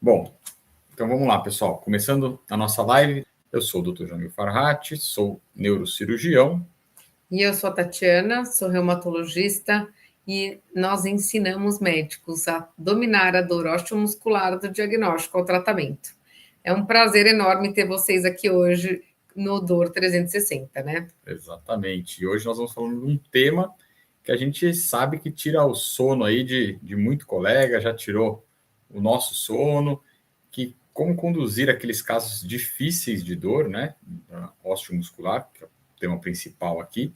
Bom, então vamos lá, pessoal. Começando a nossa live, eu sou o Dr. Jamil Farhat, sou neurocirurgião. E eu sou a Tatiana, sou reumatologista e nós ensinamos médicos a dominar a dor osteomuscular do diagnóstico ao tratamento. É um prazer enorme ter vocês aqui hoje no Dor 360, né? Exatamente. E hoje nós vamos falando de um tema que a gente sabe que tira o sono aí de muito colega, já tirou o nosso sono, que como conduzir aqueles casos difíceis de dor, né? Osteomuscular, que é o tema principal aqui,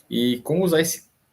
e como usar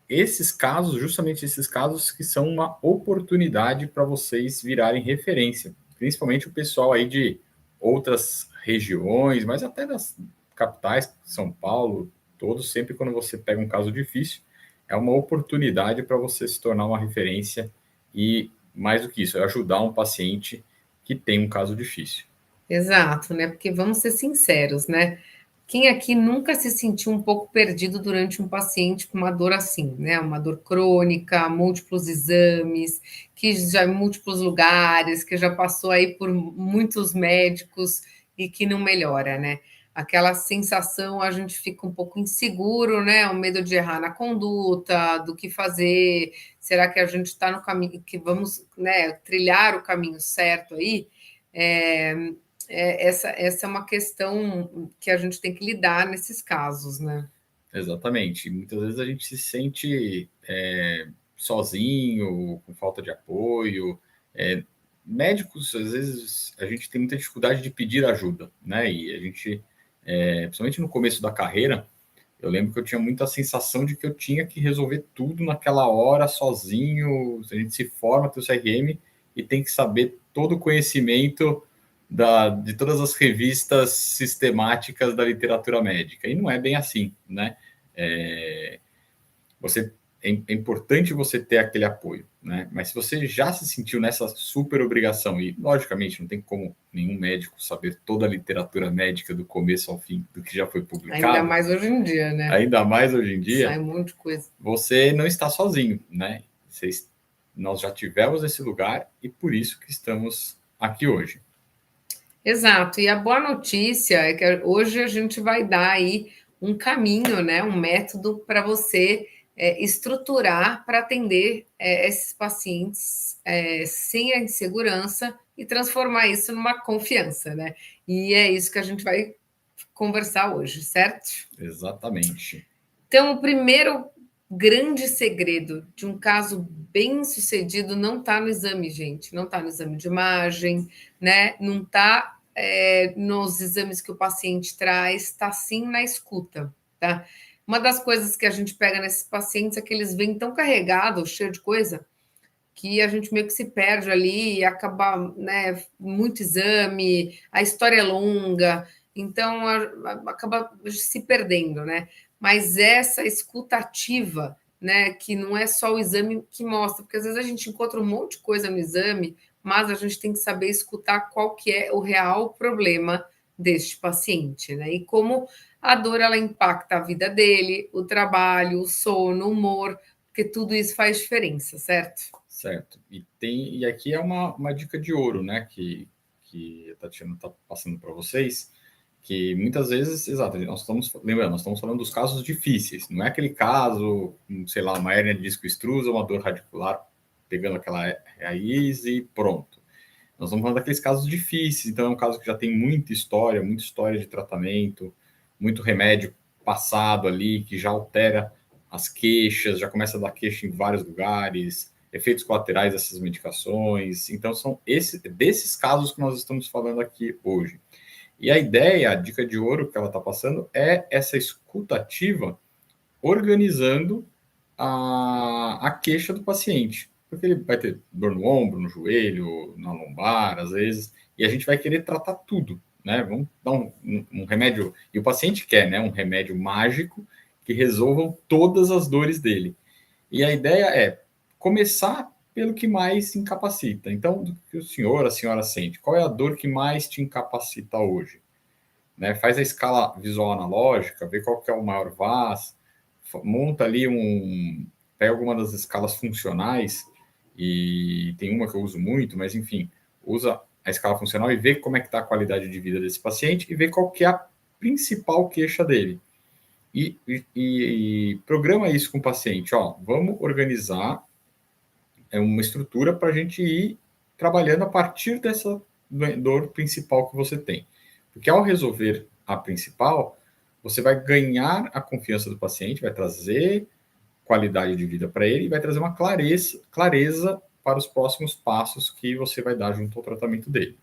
esses casos, justamente esses casos que são uma oportunidade para vocês virarem referência, principalmente o pessoal aí de outras regiões, mas até das capitais, São Paulo, todos, sempre quando você pega um caso difícil, é uma oportunidade para você se tornar uma referência e, mais do que isso, é ajudar um paciente que tem um caso difícil. Exato, né? Porque vamos ser sinceros, né? Quem aqui nunca se sentiu um pouco perdido durante um paciente com uma dor assim, né? Uma dor crônica, múltiplos exames, que já em múltiplos lugares, que já passou aí por muitos médicos e que não melhora, né? Aquela sensação, a gente fica um pouco inseguro, né? O medo de errar na conduta, do que fazer. Será que a gente está no caminho, que vamos, né, trilhar o caminho certo aí? É, essa é uma questão que a gente tem que lidar nesses casos, né? Exatamente. Muitas vezes a gente se sente sozinho, com falta de apoio. Médicos, às vezes, a gente tem muita dificuldade de pedir ajuda, né? E a gente, principalmente no começo da carreira, eu lembro que eu tinha muita sensação de que eu tinha que resolver tudo naquela hora, sozinho. A gente se forma, tem o CRM, e tem que saber todo o conhecimento de todas as revistas sistemáticas da literatura médica. E não é bem assim, né? É, é importante você ter aquele apoio, né? Mas se você já se sentiu nessa super obrigação, e logicamente não tem como nenhum médico saber toda a literatura médica do começo ao fim do que já foi publicado. Ainda mais hoje em dia, né? Ainda mais hoje em dia. Sai um monte de coisa. Você não está sozinho, né? Nós já tivemos esse lugar e por isso que estamos aqui hoje. Exato. E a boa notícia é que hoje a gente vai dar aí um caminho, né? Um método para você estruturar para atender esses pacientes sem a insegurança e transformar isso numa confiança, né? E é isso que a gente vai conversar hoje, certo? Exatamente. Então, o primeiro grande segredo de um caso bem sucedido não está no exame, gente, não está no exame de imagem, né? Não está nos exames que o paciente traz, está sim na escuta, tá? Uma das coisas que a gente pega nesses pacientes é que eles vêm tão carregados, cheio de coisa, que a gente meio que se perde ali e acaba, né, muito exame, a história é longa, então acaba se perdendo, né? Mas essa escutativa, né, que não é só o exame que mostra, porque às vezes a gente encontra um monte de coisa no exame, mas a gente tem que saber escutar qual que é o real problema deste paciente, né? E como a dor ela impacta a vida dele, o trabalho, o sono, o humor, porque tudo isso faz diferença, certo? Certo. E aqui é uma dica de ouro, né? Que a Tatiana está passando para vocês, que muitas vezes, exato, lembrando, nós estamos falando dos casos difíceis, não é aquele caso, sei lá, uma hérnia de disco extrusa, uma dor radicular pegando aquela raiz e pronto. Nós estamos falando daqueles casos difíceis, então é um caso que já tem muita história de tratamento, muito remédio passado ali, que já altera as queixas, já começa a dar queixa em vários lugares, efeitos colaterais dessas medicações. Então, são desses casos que nós estamos falando aqui hoje. E a ideia, a dica de ouro que ela está passando é essa escutativa organizando a queixa do paciente. Porque ele vai ter dor no ombro, no joelho, na lombar, às vezes, e a gente vai querer tratar tudo, né? Vamos dar um remédio, e o paciente quer, né? Um remédio mágico que resolvam todas as dores dele. E a ideia é começar pelo que mais incapacita. Então, do que a senhora sente? Qual é a dor que mais te incapacita hoje? Né? Faz a escala visual analógica, vê qual que é o maior VAS, monta ali pega alguma das escalas funcionais, e tem uma que eu uso muito, mas enfim, usa a escala funcional e ver como é que está a qualidade de vida desse paciente e ver qual que é a principal queixa dele. E programa isso com o paciente. Ó, vamos organizar uma estrutura para a gente ir trabalhando a partir dessa dor principal que você tem. Porque ao resolver a principal, você vai ganhar a confiança do paciente, vai trazer qualidade de vida para ele e vai trazer uma clareza para os próximos passos que você vai dar junto ao tratamento dele.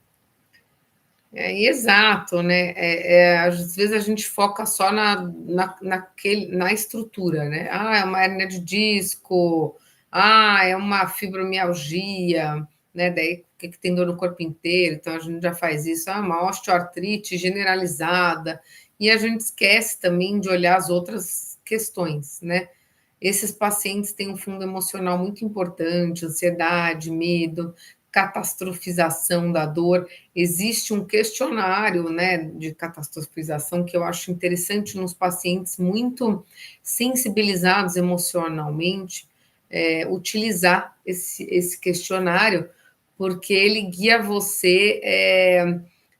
Exato, né? Às vezes a gente foca só na estrutura, né? Ah, é uma hérnia de disco, é uma fibromialgia, né? Daí o que tem dor no corpo inteiro? Então a gente já faz isso, uma osteoartrite generalizada, e a gente esquece também de olhar as outras questões, né? Esses pacientes têm um fundo emocional muito importante, ansiedade, medo, catastrofização da dor. Existe um questionário, né, de catastrofização que eu acho interessante nos pacientes muito sensibilizados emocionalmente, utilizar esse questionário, porque ele guia você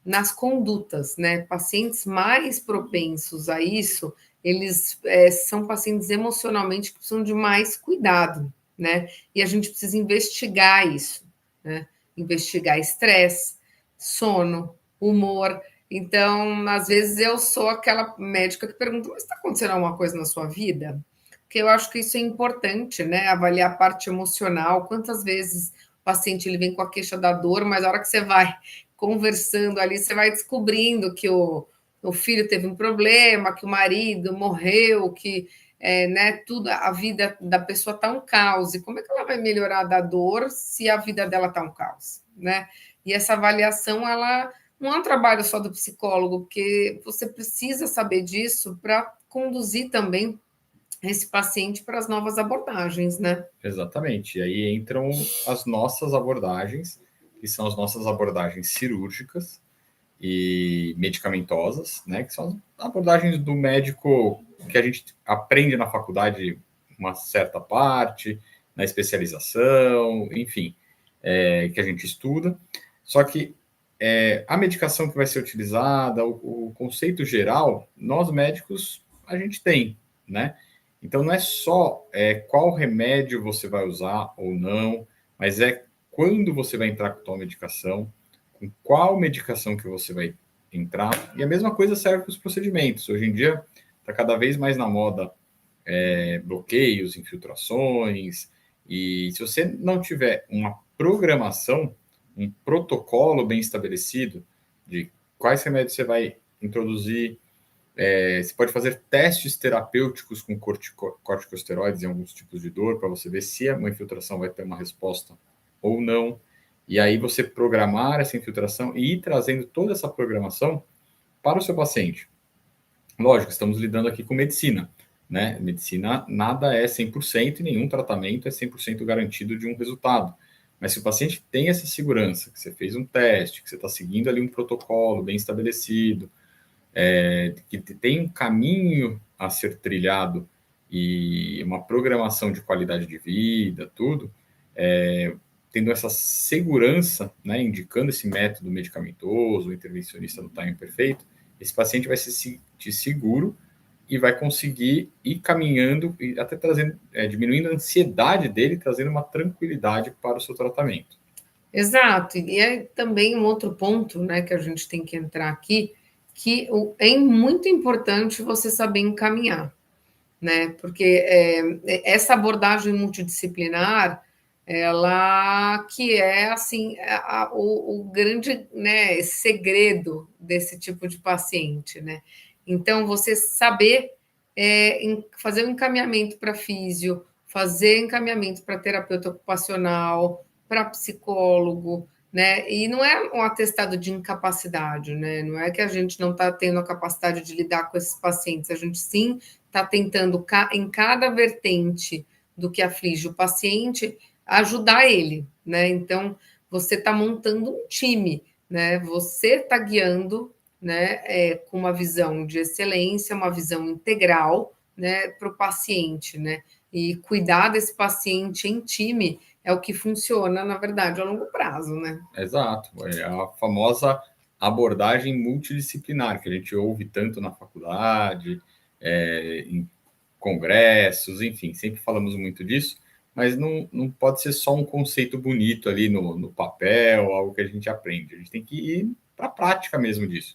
nas condutas, né? Pacientes mais propensos a isso, eles são pacientes emocionalmente que precisam de mais cuidado, né? E a gente precisa investigar isso, né? Investigar estresse, sono, humor. Então, às vezes eu sou aquela médica que pergunta: mas está acontecendo alguma coisa na sua vida? Porque eu acho que isso é importante, né? Avaliar a parte emocional. Quantas vezes o paciente ele vem com a queixa da dor, mas a hora que você vai conversando ali, você vai descobrindo que o filho teve um problema, que o marido morreu, que né, tudo, a vida da pessoa está um caos. E como é que ela vai melhorar da dor se a vida dela está um caos? Né? E essa avaliação, ela não é um trabalho só do psicólogo, porque você precisa saber disso para conduzir também esse paciente para as novas abordagens, né? Exatamente. E aí entram as nossas abordagens, que são as nossas abordagens cirúrgicas e medicamentosas, né? Que são as abordagens do médico que a gente aprende na faculdade uma certa parte, na especialização, enfim, que a gente estuda. Só que a medicação que vai ser utilizada, o conceito geral, nós médicos a gente tem, né? Então não é só qual remédio você vai usar ou não, mas é quando você vai entrar com a tua medicação, com qual medicação que você vai entrar. E a mesma coisa serve para os procedimentos. Hoje em dia está cada vez mais na moda bloqueios, infiltrações, e se você não tiver uma programação, um protocolo bem estabelecido de quais remédios você vai introduzir, você pode fazer testes terapêuticos com corticosteroides em alguns tipos de dor para você ver se uma infiltração vai ter uma resposta ou não. E aí você programar essa infiltração e ir trazendo toda essa programação para o seu paciente. Lógico, estamos lidando aqui com medicina, né? Medicina nada é 100% e nenhum tratamento é 100% garantido de um resultado. Mas se o paciente tem essa segurança, que você fez um teste, que você está seguindo ali um protocolo bem estabelecido, que tem um caminho a ser trilhado e uma programação de qualidade de vida, tudo, tendo essa segurança, né, indicando esse método medicamentoso, o intervencionista no time perfeito, esse paciente vai se sentir seguro e vai conseguir ir caminhando e até trazendo, diminuindo a ansiedade dele, trazendo uma tranquilidade para o seu tratamento. Exato, e é também um outro ponto, né, que a gente tem que entrar aqui, que é muito importante você saber encaminhar, né, porque essa abordagem multidisciplinar, ela que é, assim, o grande, né, segredo desse tipo de paciente, né, então você saber fazer um encaminhamento para físio, fazer encaminhamento para terapeuta ocupacional, para psicólogo, né? E não é um atestado de incapacidade, né? Não é que a gente não está tendo a capacidade de lidar com esses pacientes, a gente sim está tentando, em cada vertente do que aflige o paciente, ajudar ele, né? Então, você está montando um time, né? Você está guiando, né? Com uma visão de excelência, uma visão integral, né? Para o paciente, né? E cuidar desse paciente em time é o que funciona, na verdade, a longo prazo, né? Exato, é a famosa abordagem multidisciplinar que a gente ouve tanto na faculdade, em congressos, enfim, sempre falamos muito disso, mas não pode ser só um conceito bonito ali no papel, algo que a gente aprende. A gente tem que ir para a prática mesmo disso.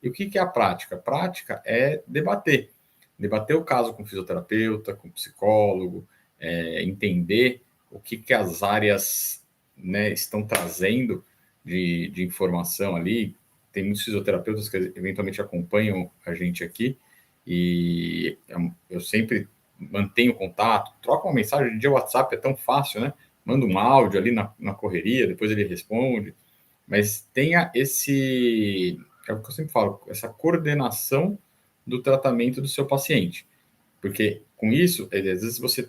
E o que é a prática? A prática é debater. Debater o caso com o fisioterapeuta, com o psicólogo, entender o que as áreas, né, estão trazendo de informação ali. Tem muitos fisioterapeutas que eventualmente acompanham a gente aqui, e eu sempre mantenho contato, troco uma mensagem de WhatsApp, é tão fácil, né? Manda um áudio ali na correria, depois ele responde, mas tenha é o que eu sempre falo, essa coordenação do tratamento do seu paciente, porque com isso, às vezes você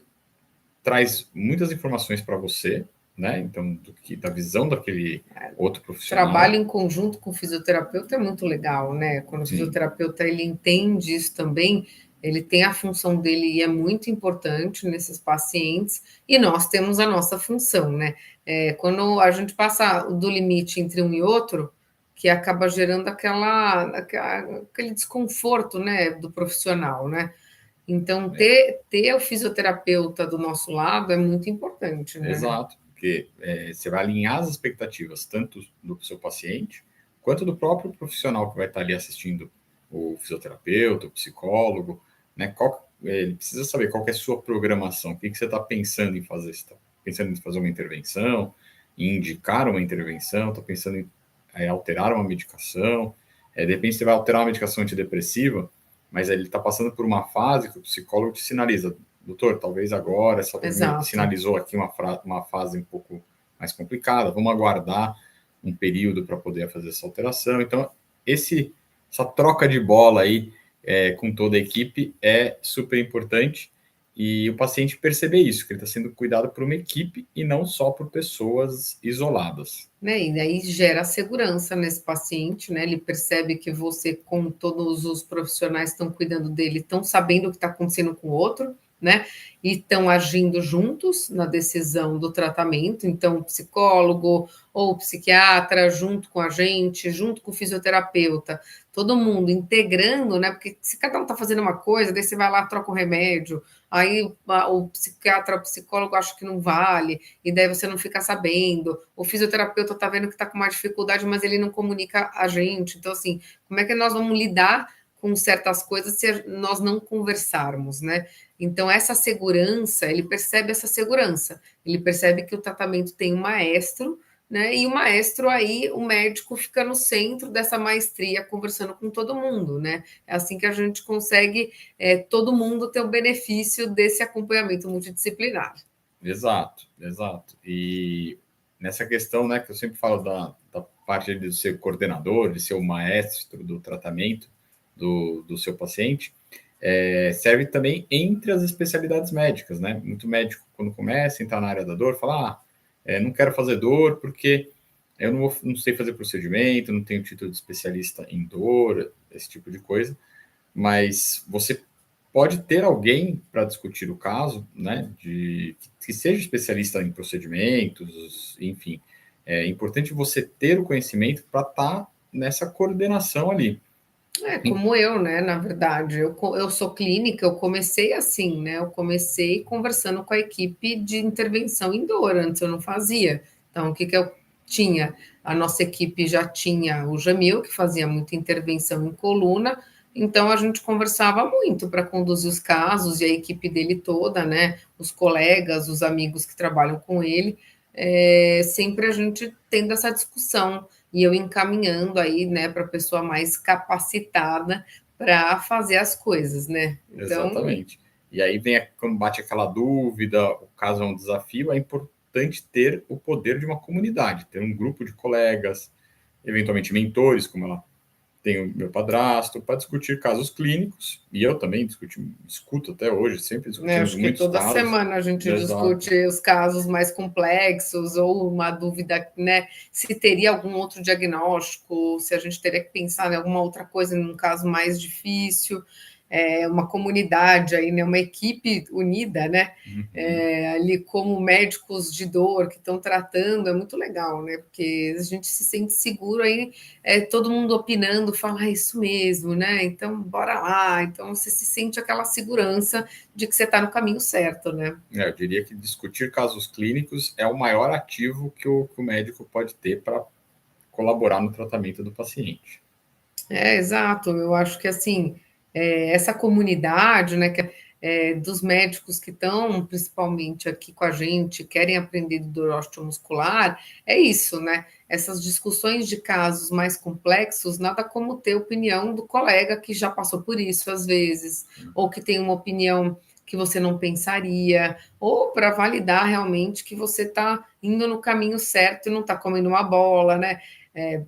traz muitas informações para você, né? Então, da visão daquele outro profissional. Trabalho em conjunto com o fisioterapeuta é muito legal, né? Quando o fisioterapeuta ele entende isso também, ele tem a função dele e é muito importante nesses pacientes, e nós temos a nossa função, né? Quando a gente passa do limite entre um e outro, que acaba gerando aquele desconforto, né, do profissional, né? Então, ter o fisioterapeuta do nosso lado é muito importante, né? Exato, porque você vai alinhar as expectativas tanto do seu paciente, quanto do próprio profissional que vai estar ali assistindo o fisioterapeuta, o psicólogo, né? Ele precisa saber qual que é a sua programação, o que você está pensando em fazer. Você está pensando em fazer uma intervenção, em indicar uma intervenção, está pensando em alterar uma medicação, de repente você vai alterar uma medicação antidepressiva, mas ele está passando por uma fase que o psicólogo te sinaliza: doutor, talvez agora, essa sinalizou aqui uma fase um pouco mais complicada, vamos aguardar um período para poder fazer essa alteração. Então, essa troca de bola aí com toda a equipe é super importante, e o paciente perceber isso, que ele está sendo cuidado por uma equipe e não só por pessoas isoladas. Né? E aí gera segurança nesse paciente, né? Ele percebe que você, com todos os profissionais que estão cuidando dele, estão sabendo o que está acontecendo com o outro, né? E estão agindo juntos na decisão do tratamento. Então, o psicólogo ou o psiquiatra, junto com a gente, junto com o fisioterapeuta, todo mundo integrando, né? Porque se cada um está fazendo uma coisa, daí você vai lá, troca o remédio, aí o psiquiatra, o psicólogo acha que não vale, e daí você não fica sabendo. O fisioterapeuta está vendo que está com uma dificuldade, mas ele não comunica a gente. Então, assim, como é que nós vamos lidar com certas coisas se nós não conversarmos, né? Então, essa segurança, ele percebe essa segurança, ele percebe que o tratamento tem um maestro, né? E o maestro aí, o médico fica no centro dessa maestria, conversando com todo mundo, né? É assim que a gente consegue todo mundo ter o benefício desse acompanhamento multidisciplinar. Exato, exato. E nessa questão, né, que eu sempre falo da parte de ser coordenador, de ser o maestro do tratamento do seu paciente, serve também entre as especialidades médicas, né? Muito médico, quando começa a entrar na área da dor, fala: não quero fazer dor porque eu não sei fazer procedimento, não tenho título de especialista em dor, esse tipo de coisa. Mas você pode ter alguém para discutir o caso, né, que seja especialista em procedimentos, enfim. É importante você ter o conhecimento para estar nessa coordenação ali. Como eu, né? Na verdade, eu sou clínica, eu comecei assim, né? Eu comecei conversando com a equipe de intervenção em dor, antes eu não fazia. Então, o que eu tinha? A nossa equipe já tinha o Jamil, que fazia muita intervenção em coluna, então a gente conversava muito para conduzir os casos, e a equipe dele toda, né? Os colegas, os amigos que trabalham com ele, sempre a gente tendo essa discussão e eu encaminhando aí, né, para a pessoa mais capacitada para fazer as coisas, né? Então... Exatamente. E aí quando bate aquela dúvida, o caso é um desafio, é importante ter o poder de uma comunidade, ter um grupo de colegas, eventualmente mentores, como ela tem o meu padrasto, para discutir casos clínicos, e eu também discuto até hoje, sempre discutimos muitos toda casos. Semana a gente discute os casos mais complexos, ou uma dúvida, né, se teria algum outro diagnóstico, se a gente teria que pensar em alguma outra coisa num caso mais difícil. uma comunidade aí, né, uma equipe unida, né, ali como médicos de dor que estão tratando, é muito legal, né, porque a gente se sente seguro aí, todo mundo opinando, fala, isso mesmo, né, então bora lá, então você se sente aquela segurança de que você está no caminho certo, né. Eu diria que discutir casos clínicos é o maior ativo que o médico pode ter para colaborar no tratamento do paciente. Exato. Eu acho que assim, essa comunidade, né, dos médicos que estão principalmente aqui com a gente, querem aprender de dor osteomuscular, é isso, né? Essas discussões de casos mais complexos, nada como ter opinião do colega que já passou por isso às vezes, ou que tem uma opinião que você não pensaria, ou para validar realmente que você está indo no caminho certo e não está comendo uma bola, né?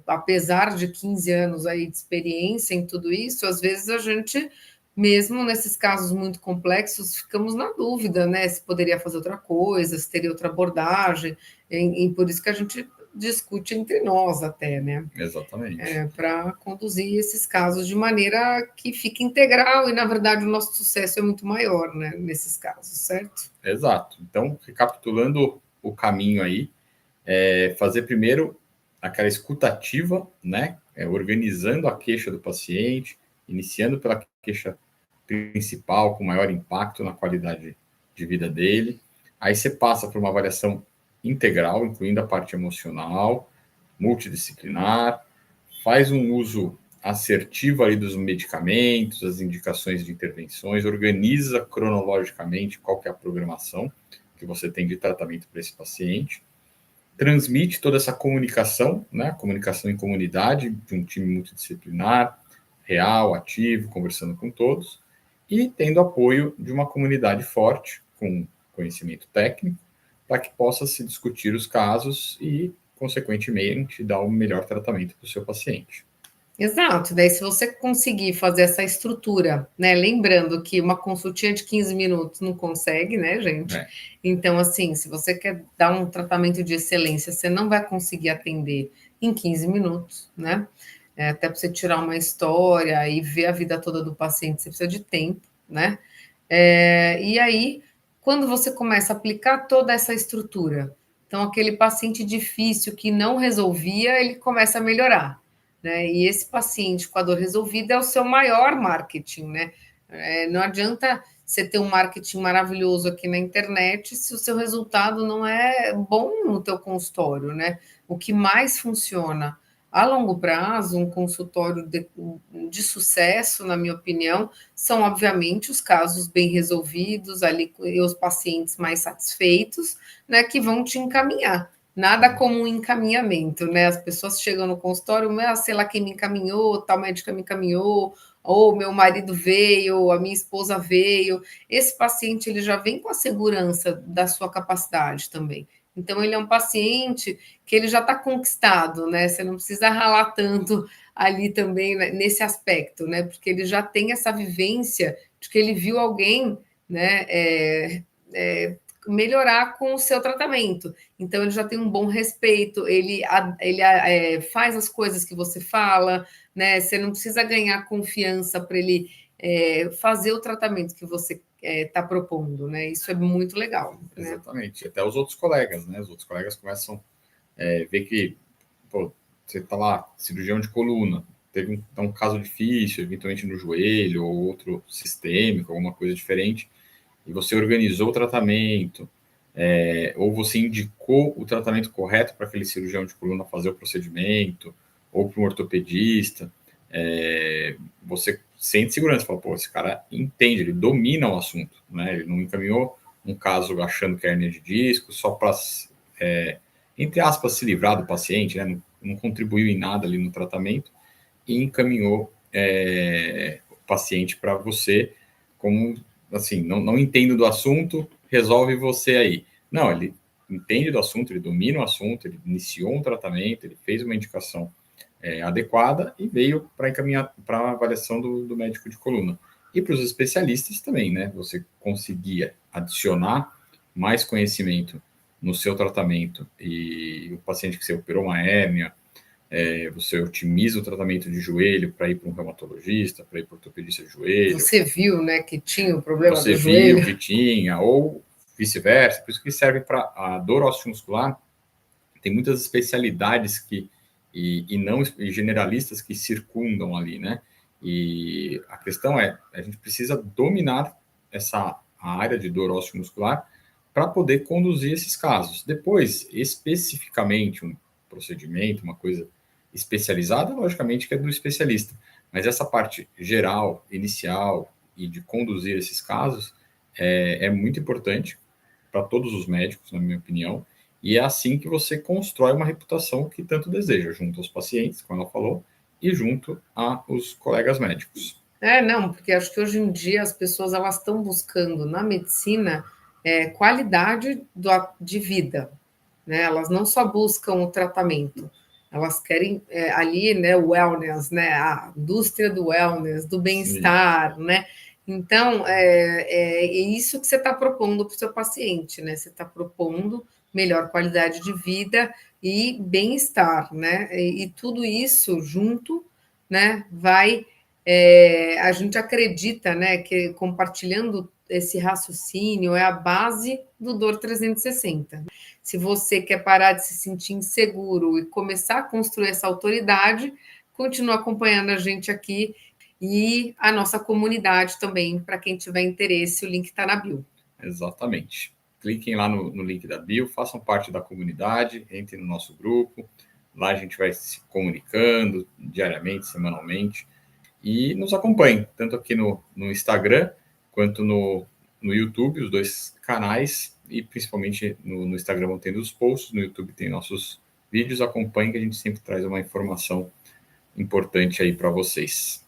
Apesar de 15 anos aí de experiência em tudo isso, às vezes a gente, mesmo nesses casos muito complexos, ficamos na dúvida, né? Se poderia fazer outra coisa, se teria outra abordagem, e por isso que a gente discute entre nós até, né? Exatamente. Para conduzir esses casos de maneira que fique integral e, na verdade, o nosso sucesso é muito maior, né? Nesses casos, certo? Exato. Então, recapitulando o caminho aí, fazer primeiro aquela escutativa, né? Organizando a queixa do paciente, iniciando pela queixa principal, com maior impacto na qualidade de vida dele. Aí você passa por uma avaliação integral, incluindo a parte emocional, multidisciplinar, faz um uso assertivo ali dos medicamentos, as indicações de intervenções, organiza cronologicamente qual que é a programação que você tem de tratamento para esse paciente, transmite toda essa comunicação, né, comunicação em comunidade, de um time multidisciplinar, real, ativo, conversando com todos, e tendo apoio de uma comunidade forte, com conhecimento técnico, para que possa se discutir os casos e, consequentemente, dar o melhor tratamento para o seu paciente. Exato, daí se você conseguir fazer essa estrutura, né, lembrando que uma consultinha de 15 minutos não consegue, né, gente? Então, assim, se você quer dar um tratamento de excelência, você não vai conseguir atender em 15 minutos, né? Até para você tirar uma história e ver a vida toda do paciente, você precisa de tempo, né? E aí, quando você começa a aplicar toda essa estrutura, então aquele paciente difícil que não resolvia, ele começa a melhorar, né? E esse paciente com a dor resolvida é o seu maior marketing, né? Não adianta você ter um marketing maravilhoso aqui na internet se o seu resultado não é bom no teu consultório, né? O que mais funciona a longo prazo, um consultório de sucesso, na minha opinião, são obviamente os casos bem resolvidos ali e os pacientes mais satisfeitos, né, que vão te encaminhar. Nada como um encaminhamento, né? As pessoas chegam no consultório, sei lá quem me encaminhou, tal médica me encaminhou, ou meu marido veio, a minha esposa veio. Esse paciente ele já vem com a segurança da sua capacidade também. Então ele é um paciente que ele já está conquistado, né? Você não precisa ralar tanto ali também nesse aspecto, né? Porque ele já tem essa vivência de que ele viu alguém, né? Melhorar com o seu tratamento. Então, ele já tem um bom respeito, ele faz as coisas que você fala, né? Você não precisa ganhar confiança para ele fazer o tratamento que você está propondo, né? Isso é muito legal. Né? Exatamente. Até os outros colegas, né? Os outros colegas começam a ver que, pô, você está lá, cirurgião de coluna, teve um caso difícil, eventualmente no joelho, ou outro sistêmico, alguma coisa diferente, e você organizou o tratamento, ou você indicou o tratamento correto para aquele cirurgião de coluna fazer o procedimento, ou para um ortopedista, você sente segurança, fala, pô, esse cara entende, ele domina o assunto, né? Ele não encaminhou um caso achando que é hernia de disco, só para, entre aspas, se livrar do paciente, né? Não contribuiu em nada ali no tratamento, e encaminhou o paciente para você como, assim, não entendo do assunto, resolve você aí. Não, ele entende do assunto, ele domina o assunto, ele iniciou um tratamento, ele fez uma indicação adequada e veio para encaminhar para a avaliação do médico de coluna. E para os especialistas também, né? Você conseguia adicionar mais conhecimento no seu tratamento e o paciente que você operou uma hérnia, você otimiza o tratamento de joelho para ir para um reumatologista, para ir para o ortopedista de joelho. Você viu, né, que tinha o problema Você do joelho. viu que tinha, ou vice-versa. Por isso que serve para a dor osteomuscular. Tem muitas especialidades e generalistas que circundam ali, né? E a questão é, a gente precisa dominar a área de dor osteomuscular para poder conduzir esses casos. Depois, especificamente, um procedimento, uma coisa especializada, logicamente que é do especialista. Mas essa parte geral, inicial e de conduzir esses casos é muito importante para todos os médicos, na minha opinião. E é assim que você constrói uma reputação que tanto deseja, junto aos pacientes, como ela falou, e junto aos colegas médicos. Não, porque acho que hoje em dia as pessoas elas estão buscando na medicina qualidade de vida, né? Elas não só buscam o tratamento, elas querem ali, né, o wellness, né, a indústria do wellness, do bem-estar, né? Então, é isso que você está propondo para o seu paciente, né? Você está propondo melhor qualidade de vida e bem-estar, né? E tudo isso junto, né, vai. A gente acredita, né, que compartilhando esse raciocínio é a base do Dor 360. Se você quer parar de se sentir inseguro e começar a construir essa autoridade, continue acompanhando a gente aqui e a nossa comunidade também, para quem tiver interesse, o link está na bio. Exatamente. Cliquem lá no link da bio, façam parte da comunidade, entrem no nosso grupo. Lá a gente vai se comunicando diariamente, semanalmente. E nos acompanhem, tanto aqui no Instagram, quanto no YouTube, os dois canais. E principalmente no Instagram vão tendo os posts, no YouTube tem nossos vídeos. Acompanhem que a gente sempre traz uma informação importante aí para vocês.